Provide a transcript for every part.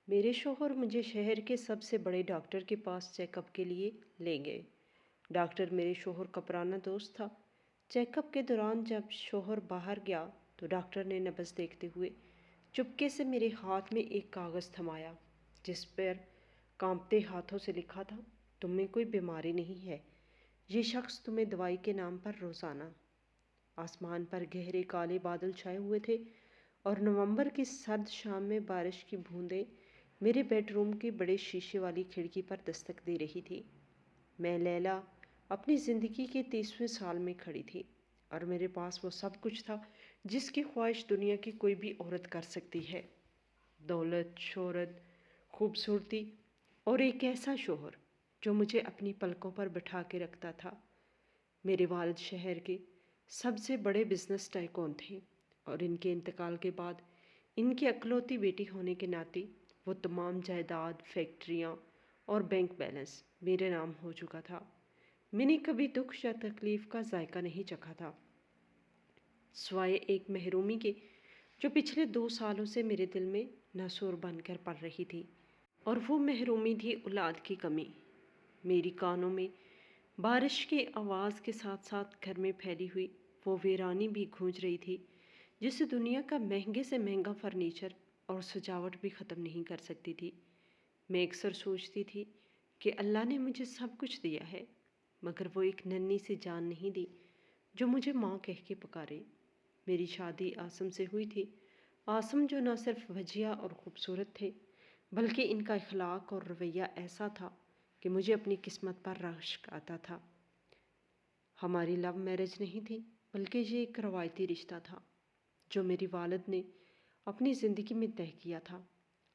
میرے شوہر مجھے شہر کے سب سے بڑے ڈاکٹر کے پاس چیک اپ کے لیے لے گئے۔ ڈاکٹر میرے شوہر کا پرانا دوست تھا۔ چیک اپ کے دوران جب شوہر باہر گیا تو ڈاکٹر نے نبض دیکھتے ہوئے چپکے سے میرے ہاتھ میں ایک کاغذ تھمایا جس پر کانپتے ہاتھوں سے لکھا تھا، تم میں کوئی بیماری نہیں ہے، یہ شخص تمہیں دوائی کے نام پر روزانہ۔ آسمان پر گہرے کالے بادل چھائے ہوئے تھے اور نومبر کی سرد شام میں بارش کی بوندیں میرے بیڈ روم کی بڑے شیشے والی کھڑکی پر دستک دے رہی تھی۔ میں لیلا اپنی زندگی کے 30ویں سال میں کھڑی تھی اور میرے پاس وہ سب کچھ تھا جس کی خواہش دنیا کی کوئی بھی عورت کر سکتی ہے: دولت، شہرت، خوبصورتی اور ایک ایسا شوہر جو مجھے اپنی پلکوں پر بٹھا کے رکھتا تھا۔ میرے والد شہر کے سب سے بڑے بزنس ٹائکون تھے اور ان کے انتقال کے بعد ان کی اکلوتی بیٹی ہونے کے ناطے وہ تمام جائیداد، فیکٹریاں اور بینک بیلنس میرے نام ہو چکا تھا۔ میں نے کبھی دکھ یا تکلیف کا ذائقہ نہیں چکھا تھا، سوائے ایک محرومی کے جو پچھلے 2 سالوں سے میرے دل میں ناسور بن کر پل رہی تھی، اور وہ محرومی تھی اولاد کی کمی۔ میری کانوں میں بارش کی آواز کے ساتھ ساتھ گھر میں پھیلی ہوئی وہ ویرانی بھی گونج رہی تھی جسے دنیا کا مہنگے سے مہنگا فرنیچر اور سجاوٹ بھی ختم نہیں کر سکتی تھی۔ میں اکثر سوچتی تھی کہ اللہ نے مجھے سب کچھ دیا ہے مگر وہ ایک ننھی سی جان نہیں دی جو مجھے ماں کہہ کے پکارے۔ میری شادی عاصم سے ہوئی تھی، عاصم جو نہ صرف وجیہ اور خوبصورت تھے بلکہ ان کا اخلاق اور رویہ ایسا تھا کہ مجھے اپنی قسمت پر رشک آتا تھا۔ ہماری لو میرج نہیں تھی بلکہ یہ ایک روایتی رشتہ تھا جو میری والد نے اپنی زندگی میں طے کیا تھا۔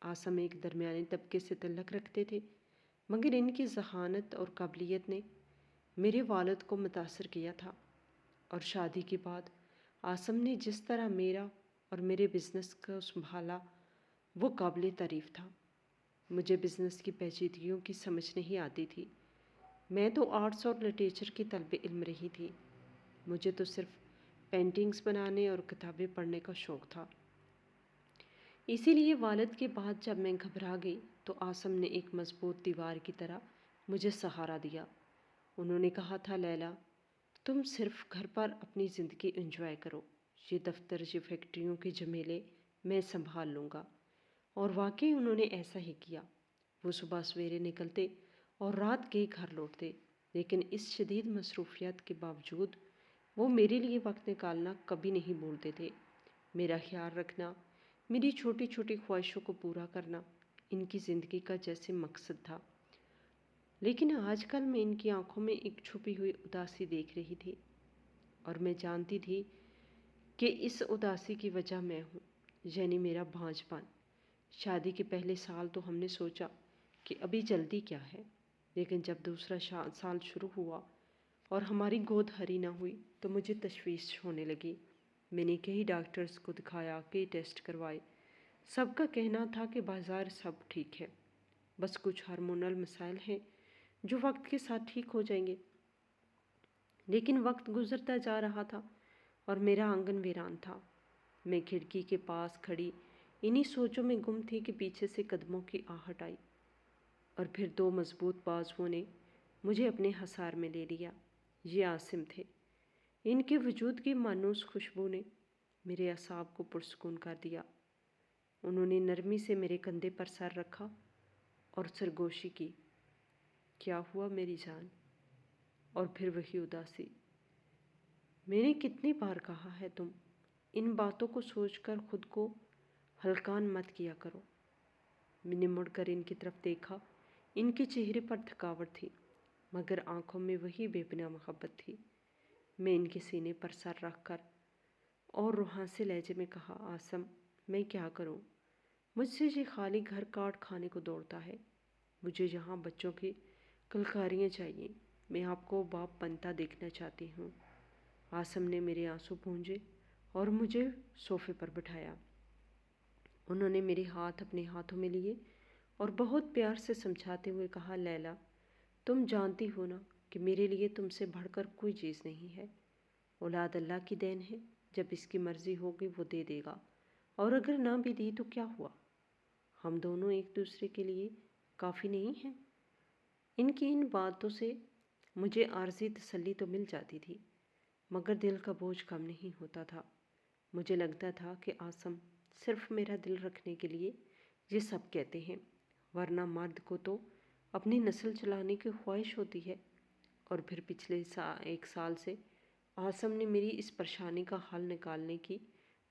عاصم ایک درمیانے طبقے سے تعلق رکھتے تھے مگر ان کی ذہانت اور قابلیت نے میرے والد کو متاثر کیا تھا، اور شادی کے بعد عاصم نے جس طرح میرا اور میرے بزنس کو سنبھالا وہ قابل تعریف تھا۔ مجھے بزنس کی پیچیدگیوں کی سمجھ نہیں آتی تھی، میں تو آرٹس اور لٹریچر کی طالب علم رہی تھی، مجھے تو صرف پینٹنگز بنانے اور کتابیں پڑھنے کا شوق تھا۔ اسی لیے والد کے بعد جب میں گھبرا گئی تو عاصم نے ایک مضبوط دیوار کی طرح مجھے سہارا دیا۔ انہوں نے کہا تھا، لیلا تم صرف گھر پر اپنی زندگی انجوائے کرو، یہ دفتر، یہ فیکٹریوں کے جھمیلے میں سنبھال لوں گا۔ اور واقعی انہوں نے ایسا ہی کیا۔ وہ صبح سویرے نکلتے اور رات کے گھر لوٹتے، لیکن اس شدید مصروفیات کے باوجود وہ میرے لیے وقت نکالنا کبھی نہیں بھولتے تھے۔ میرا خیال رکھنا، میری چھوٹی چھوٹی خواہشوں کو پورا کرنا ان کی زندگی کا جیسے مقصد تھا۔ لیکن آج کل میں ان کی آنکھوں میں ایک چھپی ہوئی اداسی دیکھ رہی تھی، اور میں جانتی تھی کہ اس اداسی کی وجہ میں ہوں، یعنی میرا بھانج پن۔ شادی کے پہلے سال تو ہم نے سوچا کہ ابھی جلدی کیا ہے، لیکن جب دوسرا سال شروع ہوا اور ہماری گود ہری نہ ہوئی تو مجھے تشویش ہونے لگی۔ میں نے کئی ڈاکٹرز کو دکھایا، کئی ٹیسٹ کروائے، سب کا کہنا تھا کہ بظاہر سب ٹھیک ہے، بس کچھ ہارمونل مسائل ہیں جو وقت کے ساتھ ٹھیک ہو جائیں گے۔ لیکن وقت گزرتا جا رہا تھا اور میرا آنگن ویران تھا۔ میں کھڑکی کے پاس کھڑی انہی سوچوں میں گم تھی کہ پیچھے سے قدموں کی آہٹ آئی، اور پھر 2 مضبوط بازوؤں نے مجھے اپنے حصار میں لے لیا۔ یہ عاصم تھے۔ ان کے وجود کی مانوس خوشبو نے میرے اعصاب کو پرسکون کر دیا۔ انہوں نے نرمی سے میرے کندھے پر سر رکھا اور سرگوشی کی، کیا ہوا میری جان؟ اور پھر وہی اداسی۔ میں نے کتنی بار کہا ہے تم ان باتوں کو سوچ کر خود کو ہلکان مت کیا کرو۔ میں نے مڑ کر ان کی طرف دیکھا، ان کے چہرے پر تھکاوٹ تھی مگر آنکھوں میں وہی بے پناہ محبت تھی۔ میں ان کے سینے پر سر رکھ کر اور روحاں لہجے میں کہا، عاصم میں کیا کروں؟ مجھ سے یہ خالی گھر کاٹ کھانے کو دوڑتا ہے، مجھے یہاں بچوں کی کلکاریاں چاہیے، میں آپ کو باپ بنتا دیکھنا چاہتی ہوں۔ عاصم نے میرے آنسو پونجے اور مجھے صوفے پر بٹھایا۔ انہوں نے میرے ہاتھ اپنے ہاتھوں میں لیے اور بہت پیار سے سمجھاتے ہوئے کہا، لیلا تم جانتی ہو نا کہ میرے لیے تم سے بڑھ کر کوئی چیز نہیں ہے۔ اولاد اللہ کی دین ہے، جب اس کی مرضی ہوگی وہ دے دے گا، اور اگر نہ بھی دی تو کیا ہوا؟ ہم دونوں ایک دوسرے کے لیے کافی نہیں ہیں؟ ان کی ان باتوں سے مجھے عارضی تسلی تو مل جاتی تھی، مگر دل کا بوجھ کم نہیں ہوتا تھا۔ مجھے لگتا تھا کہ عاصم صرف میرا دل رکھنے کے لیے یہ سب کہتے ہیں، ورنہ مرد کو تو اپنی نسل چلانے کی خواہش ہوتی ہے۔ اور پھر پچھلے 1 سال سے عاصم نے میری اس پریشانی کا حل نکالنے کی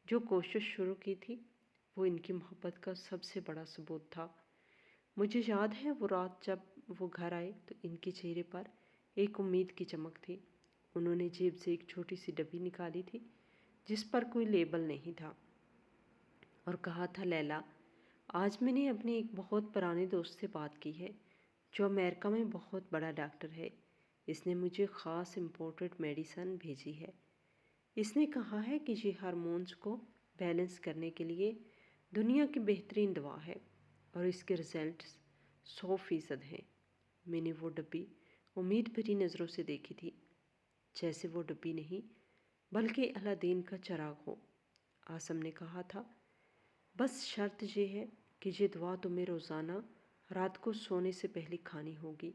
جو کوشش شروع کی تھی، وہ ان کی محبت کا سب سے بڑا ثبوت تھا۔ مجھے یاد ہے وہ رات جب وہ گھر آئے تو ان کے چہرے پر ایک امید کی چمک تھی۔ انہوں نے جیب سے ایک چھوٹی سی ڈبی نکالی تھی جس پر کوئی لیبل نہیں تھا، اور کہا تھا، لیلا، آج میں نے اپنے ایک بہت پرانے دوست سے بات کی ہے جو امریکہ میں بہت بڑا ڈاکٹر ہے۔ اس نے مجھے خاص امپورٹڈ میڈیسن بھیجی ہے۔ اس نے کہا ہے کہ یہ ہارمونز کو بیلنس کرنے کے لیے دنیا کی بہترین دوا ہے، اور اس کے رزلٹس 100% ہیں۔ میں نے وہ ڈبی امید بھری نظروں سے دیکھی تھی، جیسے وہ ڈبی نہیں بلکہ الادین کا چراغ ہو۔ عاصم نے کہا تھا، بس شرط یہ ہے کہ یہ دوا تمہیں روزانہ رات کو سونے سے پہلے کھانی ہوگی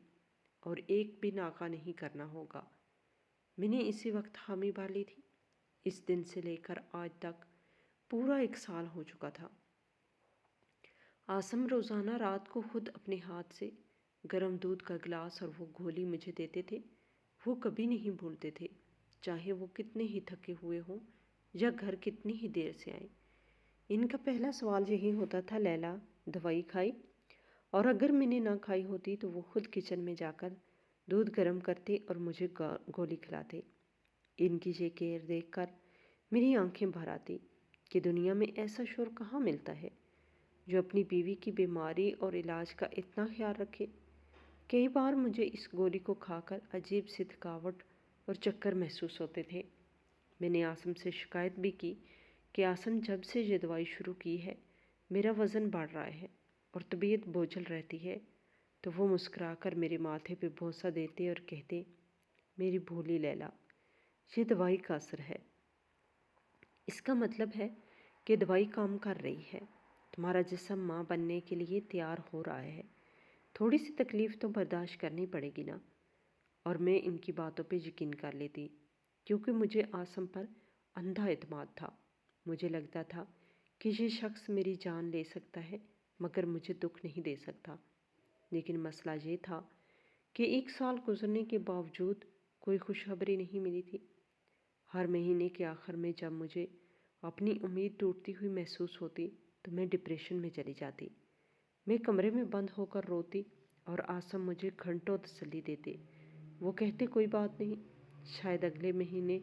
اور ایک بھی ناکہ نہیں کرنا ہوگا۔ میں نے اسی وقت حامی بھر لی تھی۔ اس دن سے لے کر آج تک پورا 1 سال ہو چکا تھا۔ عاصم روزانہ رات کو خود اپنے ہاتھ سے گرم دودھ کا گلاس اور وہ گولی مجھے دیتے تھے۔ وہ کبھی نہیں بھولتے تھے، چاہے وہ کتنے ہی تھکے ہوئے ہوں یا گھر کتنی ہی دیر سے آئیں۔ ان کا پہلا سوال یہی ہوتا تھا، لیلا، دوائی کھائی؟ اور اگر میں نے نہ کھائی ہوتی تو وہ خود کچن میں جا کر دودھ گرم کرتے اور مجھے گولی کھلاتے۔ ان کی یہ کیئر دیکھ کر میری آنکھیں بھر آتی کہ دنیا میں ایسا شوہر کہاں ملتا ہے جو اپنی بیوی کی بیماری اور علاج کا اتنا خیال رکھے۔ کئی بار مجھے اس گولی کو کھا کر عجیب سی تھکاوٹ اور چکر محسوس ہوتے تھے۔ میں نے عاصم سے شکایت بھی کی کہ عاصم، جب سے یہ دوائی شروع کی ہے میرا وزن بڑھ رہا ہے اور طبیعت بوجھل رہتی ہے، تو وہ مسکرا کر میرے ماتھے پہ بوسہ دیتے اور کہتے، میری بھولی لیلا، یہ دوائی کا اثر ہے۔ اس کا مطلب ہے کہ دوائی کام کر رہی ہے، تمہارا جسم ماں بننے کے لیے تیار ہو رہا ہے، تھوڑی سی تکلیف تو برداشت کرنی پڑے گی نا۔ اور میں ان کی باتوں پہ یقین کر لیتی، کیونکہ مجھے عاصم پر اندھا اعتماد تھا۔ مجھے لگتا تھا کہ یہ شخص میری جان لے سکتا ہے مگر مجھے دکھ نہیں دے سکتا۔ لیکن مسئلہ یہ تھا کہ 1 سال گزرنے کے باوجود کوئی خوشخبری نہیں ملی تھی۔ ہر مہینے کے آخر میں جب مجھے اپنی امید ٹوٹتی ہوئی محسوس ہوتی تو میں ڈپریشن میں چلی جاتی۔ میں کمرے میں بند ہو کر روتی اور عاصم مجھے گھنٹوں تسلی دیتے۔ وہ کہتے، کوئی بات نہیں، شاید اگلے مہینے،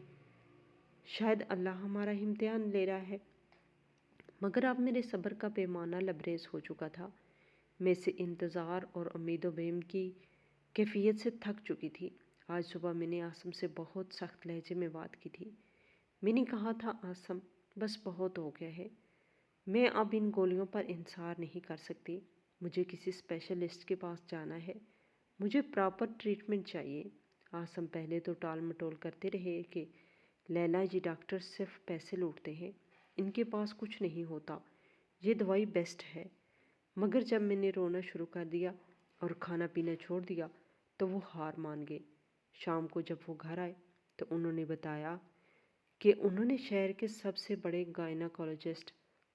شاید اللہ ہمارا امتحان لے رہا ہے۔ مگر اب میرے صبر کا پیمانہ لبریز ہو چکا تھا۔ میں سے انتظار اور امید و بیم کی کیفیت سے تھک چکی تھی۔ آج صبح میں نے عاصم سے بہت سخت لہجے میں بات کی تھی۔ میں نے کہا تھا، عاصم، بس بہت ہو گیا ہے، میں اب ان گولیوں پر انحصار نہیں کر سکتی، مجھے کسی اسپیشلسٹ کے پاس جانا ہے، مجھے پراپر ٹریٹمنٹ چاہیے۔ عاصم پہلے تو ٹال مٹول کرتے رہے کہ لیلا، یہ ڈاکٹر صرف پیسے لوٹتے ہیں، ان کے پاس کچھ نہیں ہوتا، یہ دوائی بیسٹ ہے۔ مگر جب میں نے رونا شروع کر دیا اور کھانا پینا چھوڑ دیا تو وہ ہار مان گئے۔ شام کو جب وہ گھر آئے تو انہوں نے بتایا کہ انہوں نے شہر کے سب سے بڑے گائناکولوجسٹ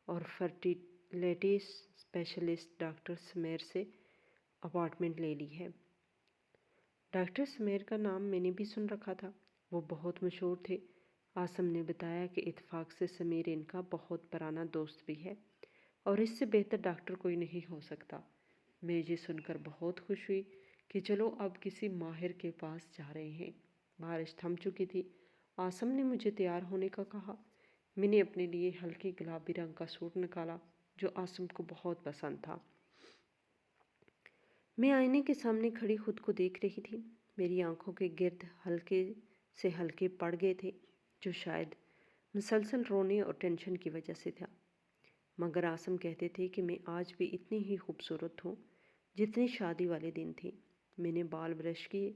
اور فرٹیلیٹی اسپیشلسٹ ڈاکٹر سمیر سے اپائنٹمنٹ لے لی ہے۔ ڈاکٹر سمیر کا نام میں نے بھی سن رکھا تھا، وہ بہت مشہور تھے۔ عاصم نے بتایا کہ اتفاق سے سمیر ان کا بہت پرانا دوست بھی ہے اور اس سے بہتر ڈاکٹر کوئی نہیں ہو سکتا۔ میں یہ سن کر بہت خوش ہوئی کہ چلو اب کسی ماہر کے پاس جا رہے ہیں۔ بارش تھم چکی تھی۔ عاصم نے مجھے تیار ہونے کا کہا۔ میں نے اپنے لیے ہلکی گلابی رنگ کا سوٹ نکالا جو عاصم کو بہت پسند تھا۔ میں آئینے کے سامنے کھڑی خود کو دیکھ رہی تھی۔ میری آنکھوں کے گرد ہلکے سے ہلکے پڑ گئے تھے، جو شاید مسلسل رونے اور ٹینشن کی وجہ سے تھا۔ مگر عاصم کہتے تھے کہ میں آج بھی اتنی ہی خوبصورت ہوں جتنی شادی والے دن تھی۔ میں نے بال برش کیے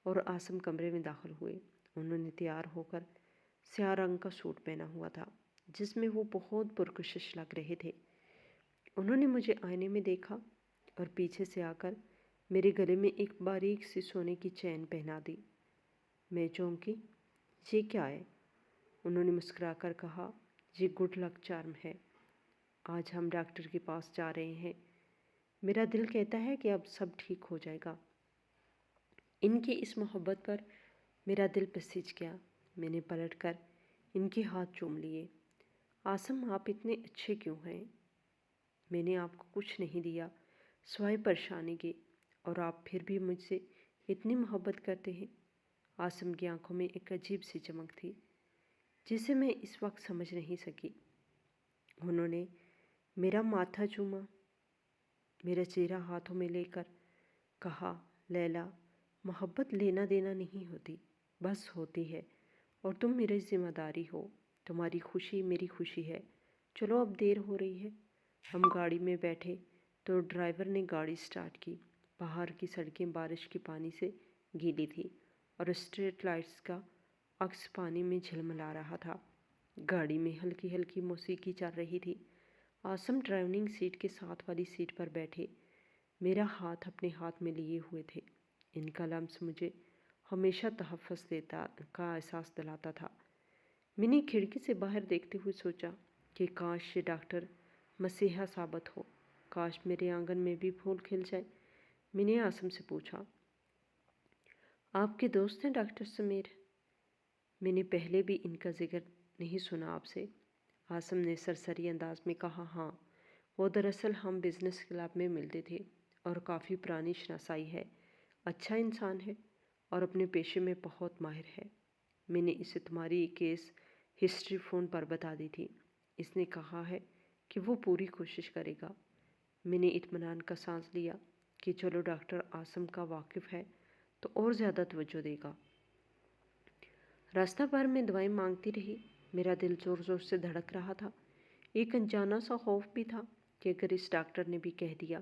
اور عاصم کمرے میں داخل ہوئے۔ انہوں نے تیار ہو کر سیاہ رنگ کا سوٹ پہنا ہوا تھا جس میں وہ بہت پرکشش لگ رہے تھے۔ انہوں نے مجھے آئینے میں دیکھا اور پیچھے سے آ کر میرے گلے میں ایک باریک سی سونے کی چین پہنا دی۔ میں چونکی۔ یہ کیا ہے؟ انہوں نے مسکرا کر کہا، یہ گڈ لک چارم ہے۔ آج ہم ڈاکٹر کے پاس جا رہے ہیں۔ میرا دل کہتا ہے کہ اب سب ٹھیک ہو جائے گا۔ ان کی اس محبت پر میرا دل پسیج گیا۔ میں نے پلٹ کر ان کے ہاتھ چوم لیے۔ عاصم، آپ اتنے اچھے کیوں ہیں؟ میں نے آپ کو کچھ نہیں دیا سوائے پریشانی کے، اور آپ پھر بھی مجھ سے اتنی محبت کرتے ہیں۔ عاصم کی آنکھوں میں ایک عجیب سی چمک تھی جسے میں اس وقت سمجھ نہیں سکی۔ انہوں نے میرا ماتھا چوما، میرا چہرہ ہاتھوں میں لے کر کہا، لیلا، محبت لینا دینا نہیں ہوتی، بس ہوتی ہے، اور تم میری ذمہ داری ہو۔ تمہاری خوشی میری خوشی ہے۔ چلو اب دیر ہو رہی ہے۔ ہم گاڑی میں بیٹھے تو ڈرائیور نے گاڑی سٹارٹ کی۔ باہر کی سڑکیں بارش کے پانی سے گیلی تھی اور اسٹریٹ لائٹس کا عکس پانی میں جھلملا رہا تھا۔ گاڑی میں ہلکی ہلکی موسیقی چل رہی تھی۔ عاصم ڈرائیونگ سیٹ کے ساتھ والی سیٹ پر بیٹھے میرا ہاتھ اپنے ہاتھ میں لیے ہوئے تھے۔ ان کا لمس مجھے ہمیشہ تحفظ دیتا کا احساس دلاتا تھا۔ میں نے کھڑکی سے باہر دیکھتے ہوئے سوچا کہ کاش یہ ڈاکٹر مسیحا ثابت ہو، کاش میرے آنگن میں بھی پھول کھل جائے۔ میں نے عاصم سے پوچھا، آپ کے دوست ہیں ڈاکٹر سمیر؟ میں نے پہلے بھی ان کا ذکر نہیں سنا آپ سے۔ عاصم نے سرسری انداز میں کہا، ہاں، وہ دراصل ہم بزنس کلب میں ملتے تھے اور کافی پرانی شناسائی ہے۔ اچھا انسان ہے اور اپنے پیشے میں بہت ماہر ہے۔ میں نے اسے تمہاری کیس ہسٹری فون پر بتا دی تھی۔ اس نے کہا ہے کہ وہ پوری کوشش کرے گا۔ میں نے اطمینان کا سانس لیا کہ چلو ڈاکٹر عاصم کا واقف ہے تو اور زیادہ توجہ دے گا۔ راستہ بھر میں دعائیں مانگتی رہی۔ میرا دل زور زور سے دھڑک رہا تھا۔ ایک انجانا سا خوف بھی تھا کہ اگر اس ڈاکٹر نے بھی کہہ دیا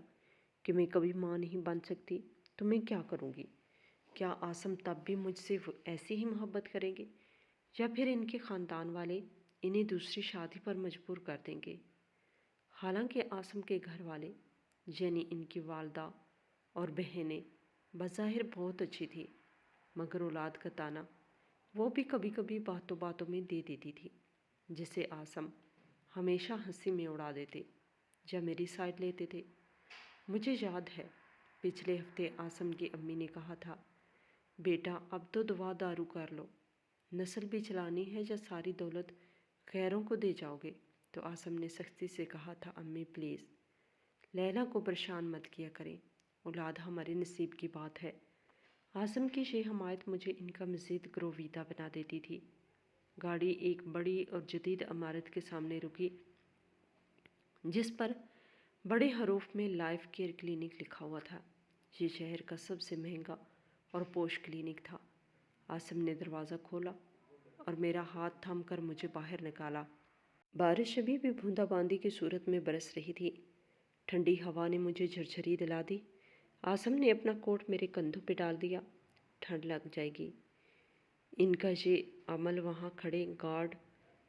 کہ میں کبھی ماں نہیں بن سکتی تو میں کیا کروں گی؟ کیا عاصم تب بھی مجھ سے ایسی ہی محبت کریں گے، یا پھر ان کے خاندان والے انہیں دوسری شادی پر مجبور کر دیں گے؟ حالانکہ عاصم کے گھر والے، یعنی ان کی والدہ اور بہنیں، بظاہر بہت اچھی تھی، مگر اولاد کا تانا وہ بھی کبھی کبھی باتوں باتوں میں دے دیتی تھی، جسے عاصم ہمیشہ ہنسی میں اڑا دیتے یا میری سائڈ لیتے تھے۔ مجھے یاد ہے پچھلے ہفتے عاصم کی امی نے کہا تھا، بیٹا اب تو دوا دارو کر لو، نسل بھی چلانی ہے یا ساری دولت غیروں کو دے جاؤ گے؟ تو عاصم نے سختی سے کہا تھا، امی پلیز لیلا کو پریشان مت کیا کریں، اولاد ہمارے نصیب کی بات ہے۔ عاصم کی یہ حمایت مجھے ان کا مزید گرویدہ بنا دیتی تھی۔ گاڑی ایک بڑی اور جدید عمارت کے سامنے رکی جس پر بڑے حروف میں لائف کیئر کلینک لکھا ہوا تھا۔ یہ شہر کا سب سے مہنگا اور پوش کلینک تھا۔ عاصم نے دروازہ کھولا اور میرا ہاتھ تھام کر مجھے باہر نکالا۔ بارش ابھی بھی بوندا باندی کی صورت میں برس رہی تھی۔ ٹھنڈی ہوا نے مجھے جھرجھری دلا دی۔ عاصم نے اپنا کوٹ میرے کندھوں پہ ڈال دیا۔ ٹھنڈ لگ جائے گی۔ ان کا یہ عمل وہاں کھڑے گارڈ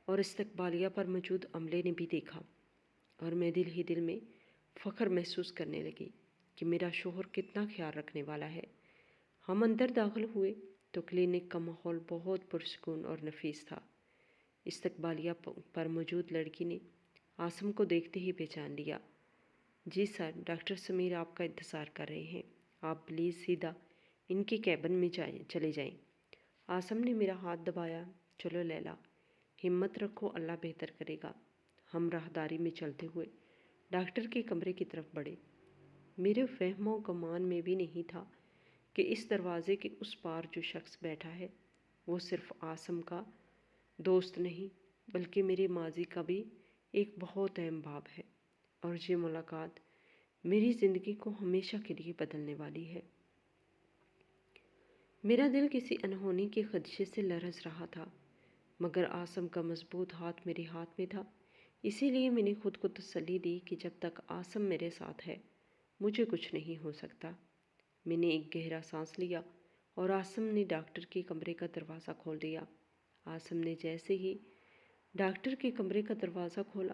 اور استقبالیہ پر موجود عملے نے بھی دیکھا، اور میں دل ہی دل میں فخر محسوس کرنے لگی کہ میرا شوہر کتنا خیال رکھنے والا ہے۔ ہم اندر داخل ہوئے تو کلینک کا ماحول بہت پرسکون اور نفیس تھا۔ استقبالیہ پر موجود لڑکی نے عاصم کو دیکھتے ہی پہچان لیا۔ جی سر، ڈاکٹر سمیر آپ کا انتظار کر رہے ہیں، آپ پلیز سیدھا ان کے کیبن میں چلے جائیں۔ عاصم نے میرا ہاتھ دبایا۔ چلو لیلا، ہمت رکھو، اللہ بہتر کرے گا۔ ہم راہداری میں چلتے ہوئے ڈاکٹر کے کمرے کی طرف بڑھے۔ میرے وہم و گمان میں بھی نہیں تھا کہ اس دروازے کے اس پار جو شخص بیٹھا ہے وہ صرف عاصم کا دوست نہیں بلکہ میرے ماضی کا بھی ایک بہت اہم باب ہے، اور یہ ملاقات میری زندگی کو ہمیشہ کے لیے بدلنے والی ہے۔ میرا دل کسی انہونی کے خدشے سے لرز رہا تھا، مگر عاصم کا مضبوط ہاتھ میرے ہاتھ میں تھا، اسی لیے میں نے خود کو تسلی دی کہ جب تک عاصم میرے ساتھ ہے مجھے کچھ نہیں ہو سکتا۔ میں نے ایک گہرا سانس لیا اور عاصم نے ڈاکٹر کے کمرے کا دروازہ کھول دیا۔ عاصم نے جیسے ہی ڈاکٹر کے کمرے کا دروازہ کھولا،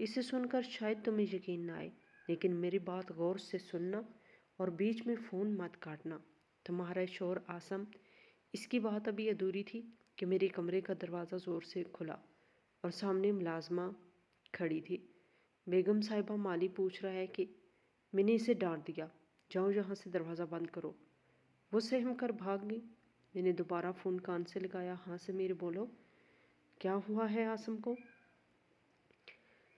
اسے سن کر شاید تمہیں یقین نہ آئے، لیکن میری بات غور سے سننا اور بیچ میں فون مت کاٹنا۔ تمہارا شوہر عاصم، اس کی بات ابھی ادھوری تھی کہ میرے کمرے کا دروازہ زور سے کھلا اور سامنے ملازمہ کھڑی تھی۔ بیگم صاحبہ، مالی پوچھ رہا ہے کہ… میں نے اسے ڈانٹ دیا، جاؤ یہاں سے، دروازہ بند کرو۔ وہ سہم کر بھاگ گئی۔ میں نے دوبارہ فون کان سے لگایا۔ ہاں سمیر، بولو، کیا ہوا ہے عاصم کو؟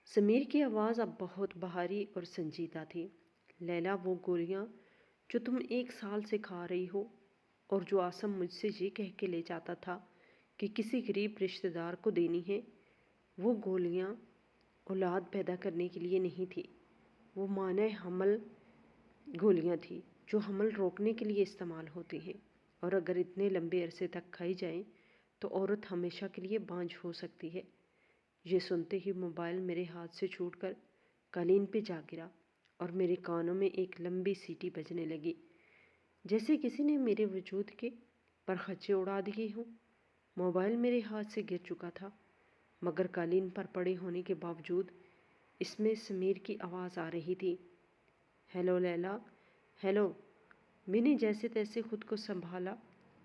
سمیر کی آواز اب بہت بھاری اور سنجیدہ تھی۔ لیلا، وہ گولیاں جو تم 1 سال سے کھا رہی ہو اور جو عاصم مجھ سے یہ کہہ کے لے جاتا تھا کہ کسی غریب رشتہ دار کو دینی ہے، وہ گولیاں اولاد پیدا کرنے کے لیے نہیں تھی۔ وہ مانع حمل گولیاں تھیں جو حمل روکنے کے لیے استعمال ہوتی ہیں، اور اگر اتنے لمبے عرصے تک کھائی جائیں تو عورت ہمیشہ کے لیے بانجھ ہو سکتی ہے۔ یہ سنتے ہی موبائل میرے ہاتھ سے چھوٹ کر قالین پہ جا گرا اور میرے کانوں میں ایک لمبی سیٹی بجنے لگی، جیسے کسی نے میرے وجود کے پرخچے اڑا دیے ہوں۔ موبائل میرے ہاتھ سے گر چکا تھا، مگر قالین پر پڑے ہونے کے باوجود اس میں سمیر کی آواز آ رہی تھی۔ ہیلو لیلا، ہیلو۔ میں نے جیسے تیسے خود کو سنبھالا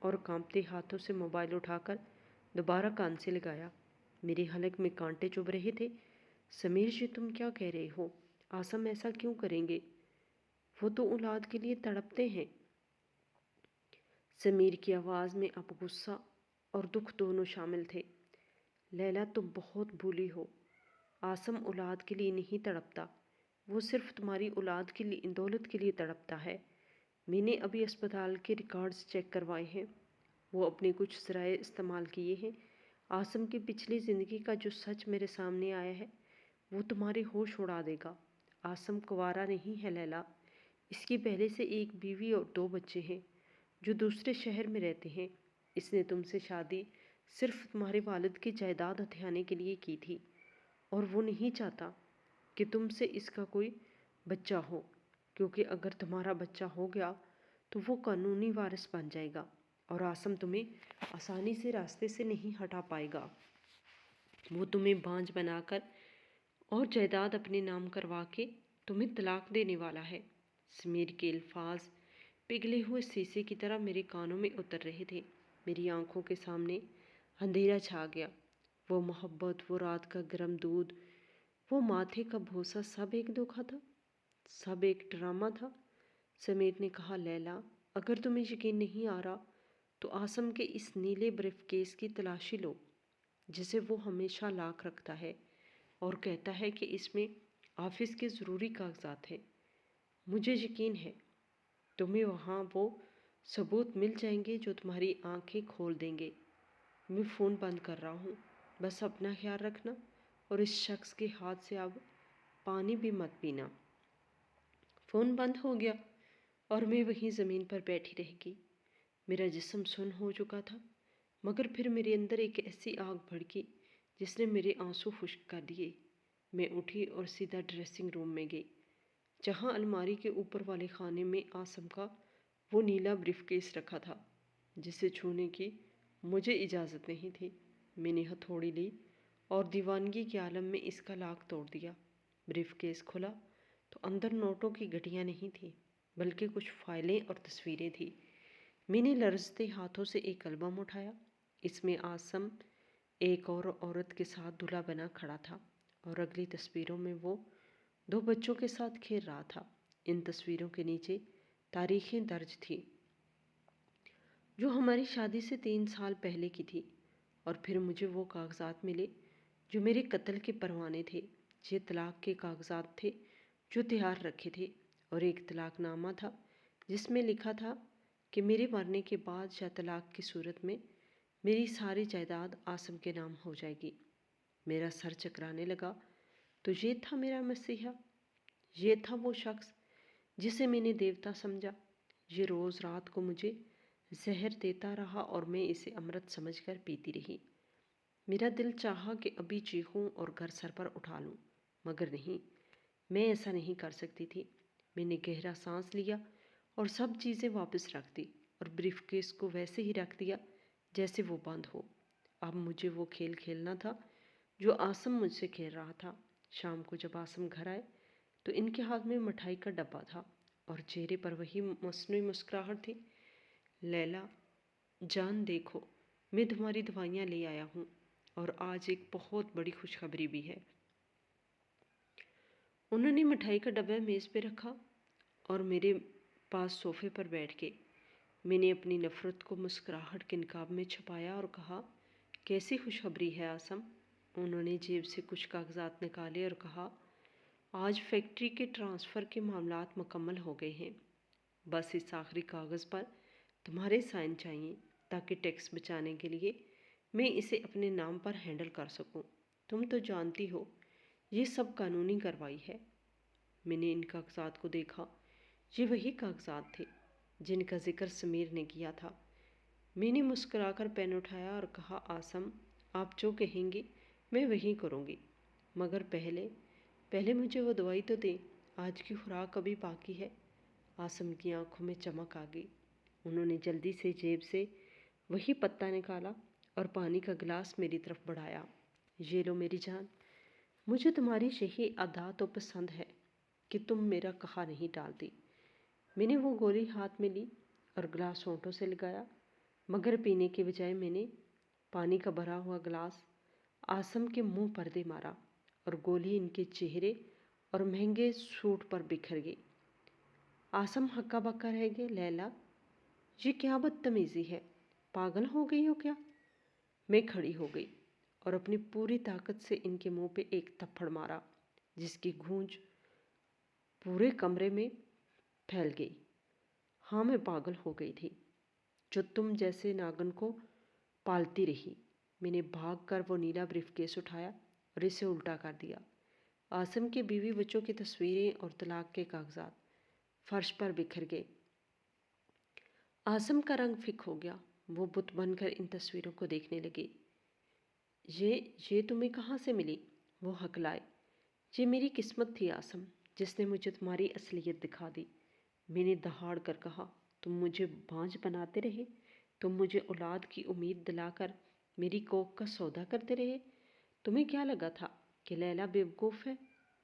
اور کانپتے ہاتھوں سے موبائل اٹھا کر دوبارہ کان سے لگایا۔ میرے حلق میں کانٹے چبھ رہے تھے۔ سمیر جی، تم کیا کہہ رہے ہو؟ عاصم ایسا کیوں کریں گے؟ وہ تو اولاد کے لیے تڑپتے ہیں۔ سمیر کی آواز میں اب غصہ اور دکھ دونوں شامل تھے۔ لیلا، تم بہت بھولی ہو۔ عاصم اولاد کے لیے نہیں تڑپتا، وہ صرف تمہاری اولاد کے لیے، دولت کے لیے تڑپتا ہے۔ میں نے ابھی اسپتال کے ریکارڈز چیک کروائے ہیں، وہ اپنے کچھ ذرائع استعمال کیے ہیں۔ عاصم کی پچھلی زندگی کا جو سچ میرے سامنے آیا ہے وہ تمہارے ہوش اڑا دے گا۔ عاصم کنوارا نہیں ہے لیلا، اس کی پہلے سے ایک بیوی اور 2 بچے ہیں جو دوسرے شہر میں رہتے ہیں۔ اس نے تم سے شادی صرف تمہارے والد کی جائیداد ہتھیانے کے لیے کی تھی، اور وہ نہیں چاہتا کہ تم سے اس کا کوئی بچہ ہو، کیونکہ اگر تمہارا بچہ ہو گیا تو وہ قانونی وارث بن جائے گا اور عاصم تمہیں آسانی سے راستے سے نہیں ہٹا پائے گا۔ وہ تمہیں بانجھ بنا کر اور جائیداد اپنے نام کروا کے تمہیں طلاق دینے والا ہے۔ سمیر کے الفاظ پگھلے ہوئے شیشے کی طرح میرے کانوں میں اتر رہے تھے۔ میری آنکھوں کے سامنے اندھیرا چھا گیا۔ وہ محبت، وہ رات کا گرم دودھ، وہ ماتھے کا بوسہ، سب ایک دھوکہ تھا، سب ایک ڈرامہ تھا۔ سمیر نے کہا، لیلا، اگر تمہیں یقین نہیں آ رہا تو عاصم کے اس نیلے بریف کیس کی تلاشی لو جسے وہ ہمیشہ لاک رکھتا ہے اور کہتا ہے کہ اس میں آفس کے ضروری کاغذات ہیں۔ مجھے یقین ہے تمہیں وہاں وہ ثبوت مل جائیں گے جو تمہاری آنکھیں کھول دیں گے۔ میں فون بند کر رہا ہوں، بس اپنا خیال رکھنا اور اس شخص کے ہاتھ سے اب پانی بھی مت پینا۔ فون بند ہو گیا اور میں وہیں زمین پر بیٹھی رہ گئی۔ میرا جسم سن ہو چکا تھا، مگر پھر میرے اندر ایک ایسی آگ بھڑکی جس نے میرے آنسو خشک کر دیے۔ میں اٹھی اور سیدھا ڈریسنگ روم میں گئی، جہاں الماری کے اوپر والے خانے میں عاصم کا وہ نیلا بریف کیس رکھا تھا جسے چھونے کی مجھے اجازت نہیں تھی۔ میں نے ہتھوڑی لی اور دیوانگی کے عالم میں اس کا لاک توڑ دیا۔ بریف کیس کھلا تو اندر نوٹوں کی گٹیاں نہیں تھیں، بلکہ کچھ فائلیں اور تصویریں تھیں۔ میں نے لرزتے ہاتھوں سے ایک البم اٹھایا۔ اس میں عاصم ایک اور عورت کے ساتھ دلہا بنا کھڑا تھا اور اگلی تصویروں میں وہ 2 بچوں کے ساتھ کھیل رہا تھا۔ ان تصویروں کے نیچے تاریخیں درج تھیں جو ہماری شادی سے 3 سال پہلے کی تھی، اور پھر مجھے وہ کاغذات ملے جو میرے قتل کے پروانے تھے۔ یہ طلاق کے کاغذات تھے جو تیار رکھے تھے، اور ایک طلاق نامہ تھا جس میں لکھا تھا کہ میرے مرنے کے بعد یا طلاق کی صورت میں میری ساری جائیداد عاصم کے نام ہو جائے گی۔ میرا سر چکرانے لگا۔ تو یہ تھا میرا مسیحا، یہ تھا وہ شخص جسے میں نے دیوتا سمجھا۔ یہ روز رات کو مجھے زہر دیتا رہا اور میں اسے امرت سمجھ کر پیتی رہی۔ میرا دل چاہا کہ ابھی چیخوں اور گھر سر پر اٹھا لوں، مگر نہیں، میں ایسا نہیں کر سکتی تھی۔ میں نے گہرا سانس لیا اور سب چیزیں واپس رکھ دی اور بریف کیس کو ویسے ہی رکھ دیا جیسے وہ بند ہو۔ اب مجھے وہ کھیل کھیلنا تھا جو عاصم مجھ سے کھیل رہا تھا۔ شام کو جب آسم گھر آئے تو ان کے ہاتھ میں مٹھائی کا ڈبہ تھا اور چہرے پر وہی مصنوعی مسکراہٹ تھی۔ لیلا جان دیکھو، میں تمہاری دوائیاں لے آیا ہوں اور آج ایک بہت بڑی خوشخبری بھی ہے۔ انہوں نے مٹھائی کا ڈبہ میز پہ رکھا اور میرے پاس صوفے پر بیٹھ کے میں نے اپنی نفرت کو مسکراہٹ کے نقاب میں چھپایا اور کہا، کیسی خوشخبری ہے آسم؟ انہوں نے جیب سے کچھ کاغذات نکالے اور کہا، آج فیکٹری کے ٹرانسفر کے معاملات مکمل ہو گئے ہیں۔ بس اس آخری کاغذ پر تمہارے سائن چاہیے تاکہ ٹیکس بچانے کے لیے میں اسے اپنے نام پر ہینڈل کر سکوں۔ تم تو جانتی ہو یہ سب قانونی کارروائی ہے۔ میں نے ان کاغذات کو دیکھا۔ یہ وہی کاغذات تھے جن کا ذکر سمیر نے کیا تھا۔ میں نے مسکرا کر پین اٹھایا اور کہا، آسم آپ جو کہیں گے میں وہی کروں گی، مگر پہلے مجھے وہ دوائی تو دیں، آج کی خوراک ابھی باقی ہے۔ آسم کی آنکھوں میں چمک آ گئی۔ انہوں نے جلدی سے جیب سے وہی پتا نکالا اور پانی کا گلاس میری طرف بڑھایا۔ یہ لو میری جان، مجھے تمہاری یہی ادا تو پسند ہے کہ تم میرا کہا نہیں ٹالتی۔ میں نے وہ گولی ہاتھ میں لی اور گلاس ہونٹوں سے لگایا، مگر پینے کے بجائے میں نے پانی کا بھرا ہوا گلاس آسم کے منہ پر دے مارا اور گولی ان کے چہرے اور مہنگے سوٹ پر بکھر گئی۔ آسم ہکا بکا رہ گئے۔ لیلا، یہ کیا بدتمیزی ہے؟ پاگل ہو گئی ہو کیا؟ میں کھڑی ہو گئی اور اپنی پوری طاقت سے ان کے منہ پہ ایک تھپڑ مارا جس کی گونج پورے کمرے میں پھیل گئی۔ ہاں، میں پاگل ہو گئی تھی جو تم جیسے ناگن کو پالتی رہی۔ میں نے بھاگ کر وہ نیلا بریف کیس اٹھایا اور اسے الٹا کر دیا۔ آسم کے بیوی بچوں کی تصویریں اور طلاق کے کاغذات فرش پر بکھر گئے۔ آسم کا رنگ فک ہو گیا۔ وہ بت بن کر ان تصویروں کو دیکھنے لگے۔ یہ تمہیں کہاں سے ملی؟ وہ ہکلائے۔ یہ میری قسمت تھی آسم، جس نے مجھے تمہاری اصلیت دکھا دی۔ میں نے دہاڑ کر کہا، تم مجھے بانجھ بناتے رہے، تم مجھے اولاد کی امید دلا کر میری کوکھ کا سودا کرتے رہے۔ تمہیں کیا لگا تھا کہ لیلا بیوقوف ہے؟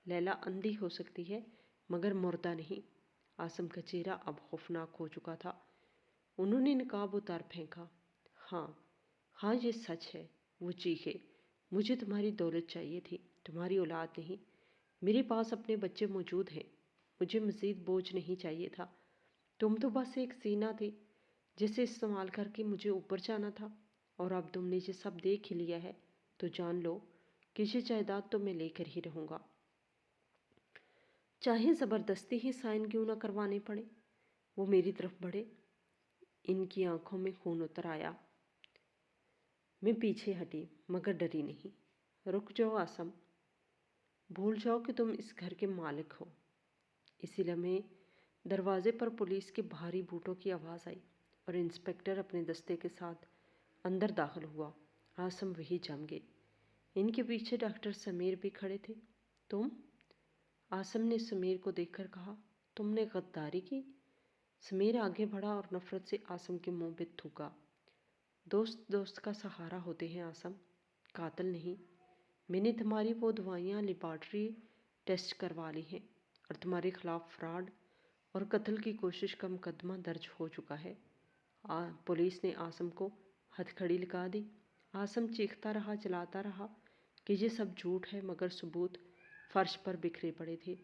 لیلا اندھی ہو سکتی ہے مگر مردہ نہیں۔ آسم کا چہرہ اب خوفناک ہو چکا تھا۔ انہوں نے نقاب اتار پھینکا۔ ہاں یہ سچ ہے۔ وہ چیخے، مجھے تمہاری دولت چاہیے تھی، تمہاری اولاد نہیں۔ میرے پاس اپنے بچے موجود ہیں، مجھے مزید بوجھ نہیں چاہیے تھا۔ تم تو بس ایک زینہ تھی جسے استعمال کر کے مجھے اوپر جانا تھا، اور اب تم نے یہ سب دیکھ ہی لیا ہے تو جان لو کہ یہ جائیداد تو میں لے کر ہی رہوں گا، چاہے زبردستی ہی سائن کیوں نہ کروانے پڑے۔ وہ میری طرف بڑھے۔ ان کی آنکھوں میں خون اتر آیا۔ میں پیچھے ہٹی مگر ڈری نہیں۔ رک جاؤ آسم، بھول جاؤ کہ تم اس گھر کے مالک ہو۔ اسی لمحے دروازے پر پولیس کے بھاری بوٹوں کی آواز آئی اور انسپکٹر اپنے دستے کے ساتھ اندر داخل ہوا۔ آسم وہی جم گئے۔ ان کے پیچھے ڈاکٹر سمیر بھی کھڑے تھے۔ تم؟ آسم نے سمیر کو دیکھ کر کہا، تم نے غداری کی؟ سمیر آگے بڑھا اور نفرت سے آسم کے منہ پہ تھوکا۔ دوست کا سہارا ہوتے ہیں آسم، قاتل نہیں۔ میں نے تمہاری وہ دوائیاں لیبارٹری ٹیسٹ کروا لی ہیں اور تمہارے خلاف فراڈ اور قتل کی کوشش کا مقدمہ درج ہو چکا ہے۔ پولیس نے آسم کو ہتھکڑی لگا دی۔ آسم چیختا رہا، چلاتا رہا کہ یہ سب جھوٹ ہے، مگر ثبوت فرش پر بکھرے پڑے تھے۔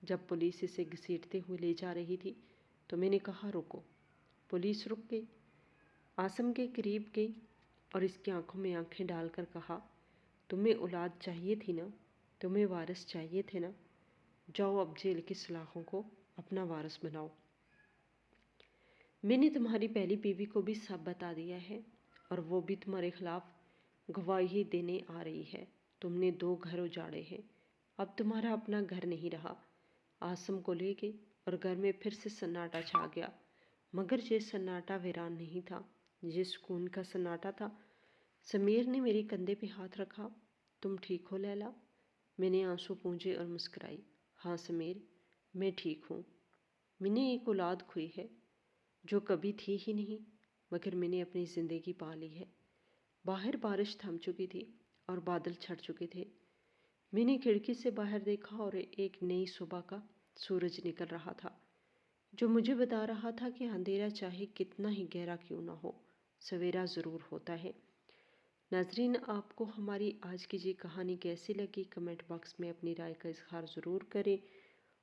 جب پولیس اسے گھسیٹتے ہوئے لے جا رہی تھی تو میں نے کہا، روکو۔ پولیس رک گئی، آسم کے قریب گئی اور اس کی آنکھوں میں آنکھیں ڈال کر کہا، تمہیں اولاد چاہیے تھی نا، تمہیں وارث چاہیے تھے نا، جاؤ اب جیل کی سلاخوں کو اپنا وارث بناؤ۔ میں نے تمہاری پہلی بیوی کو بھی سب بتا دیا ہے اور وہ بھی تمہارے خلاف گواہی دینے آ رہی ہے۔ تم نے 2 گھر اجاڑے ہیں، اب تمہارا اپنا گھر نہیں رہا۔ آسم کو لے گئی اور گھر میں پھر سے سناٹا چھا گیا، مگر یہ سناٹا ویران نہیں تھا، یہ سکون کا سناٹا تھا۔ سمیر نے میرے کندھے پہ ہاتھ رکھا۔ تم ٹھیک ہو لیلا؟ میں نے آنسو پونجے اور مسکرائی۔ ہاں سمیر، میں ٹھیک ہوں۔ میں نے ایک اولاد کھوئی ہے جو کبھی تھی ہی نہیں، مگر میں نے اپنی زندگی پا لی ہے۔ باہر بارش تھم چکی تھی اور بادل چھٹ چکے تھے۔ میں نے کھڑکی سے باہر دیکھا اور ایک نئی صبح کا سورج نکل رہا تھا جو مجھے بتا رہا تھا کہ اندھیرا چاہے کتنا ہی گہرا کیوں نہ ہو، سویرا ضرور ہوتا ہے۔ ناظرین، آپ کو ہماری آج کی یہ کہانی کیسی لگی؟ کمنٹ باکس میں اپنی رائے کا اظہار ضرور کریں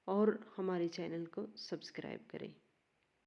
اور ہمارے چینل کو سبسکرائب کریں۔